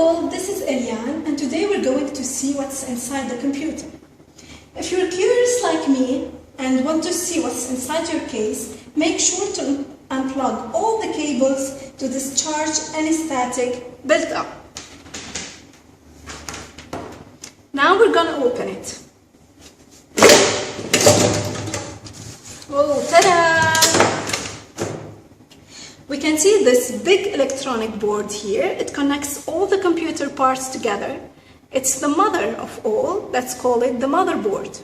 all, this is Eliane, and today we're going to see what's inside the computer. If you're curious like me and want to see what's inside your case, make sure to unplug all the cables to discharge any static built up. Now we're going to open it. Oh, ta-da! We can see this big electronic board here. It connects all the computer parts together. It's the mother of all. Let's call it the motherboard.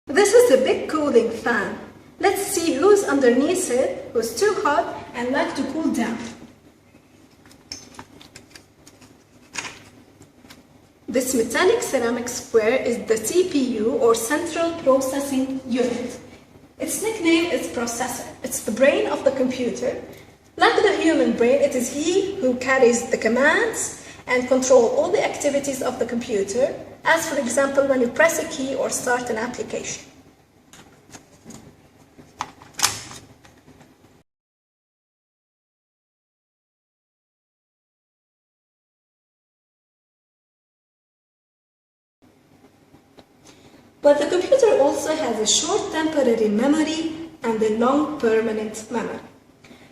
This is a big cooling fan. Let's see who's underneath it, who's too hot and like to cool down. This metallic ceramic square is the CPU, or Central Processing Unit. Its nickname is processor. It's the brain of the computer. Like the human brain, it is he who carries the commands and controls all the activities of the computer, as for example when you press a key or start an application. But the computer also has a short temporary memory and a long permanent memory.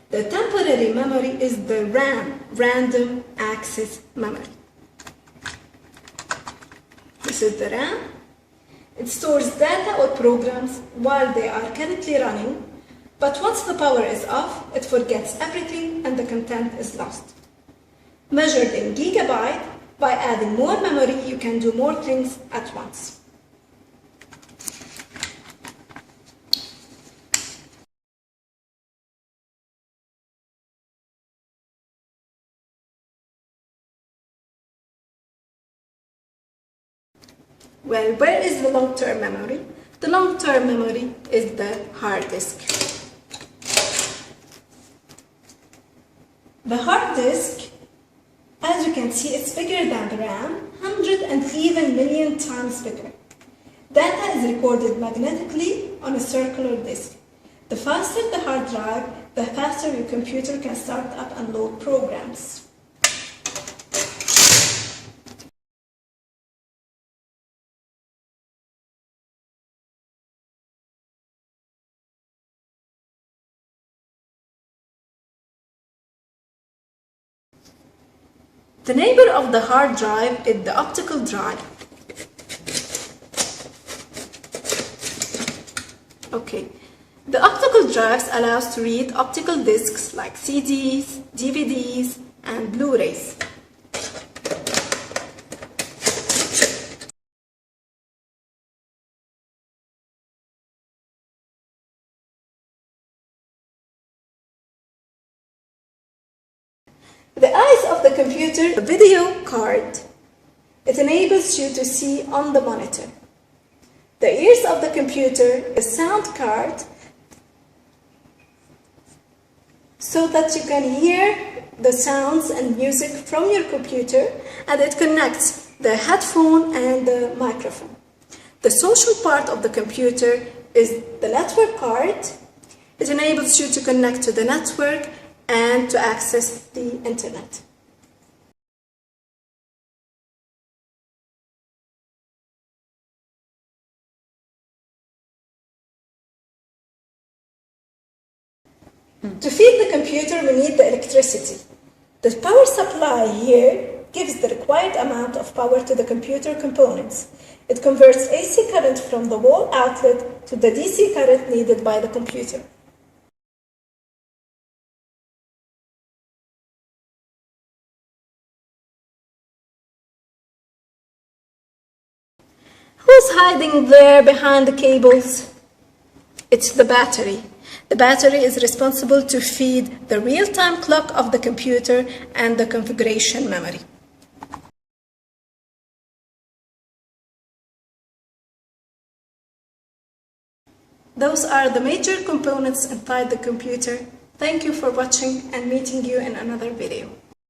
The temporary memory is the RAM, Random Access Memory. This is the RAM. It stores data or programs while they are currently running, but once the power is off, it forgets everything and the content is lost. Measured in gigabyte, by adding more memory, you can do more things at once. Well, where is the long-term memory? The long-term memory is the hard disk. The hard disk, as you can see, it's bigger than the RAM, 100 and even million times bigger. Data is recorded magnetically on a circular disk. The faster the hard drive, the faster your computer can start up and load programs. The neighbor of the hard drive is the optical drive. Okay. The optical drives allow us to read optical discs like CDs, DVDs, and Blu-rays. The eyes of the computer, the video card. It enables you to see on the monitor. The ears of the computer, the sound card, so that you can hear the sounds and music from your computer, and it connects the headphone and the microphone. The social part of the computer is the network card. It enables you to connect to the network and to access the internet. To feed the computer, we need the electricity. The power supply here gives the required amount of power to the computer components. It converts AC current from the wall outlet to the DC current needed by the computer. Who's hiding there behind the cables? It's the battery. The battery is responsible to feed the real-time clock of the computer and the configuration memory. Those are the major components inside the computer. Thank you for watching and meeting you in another video.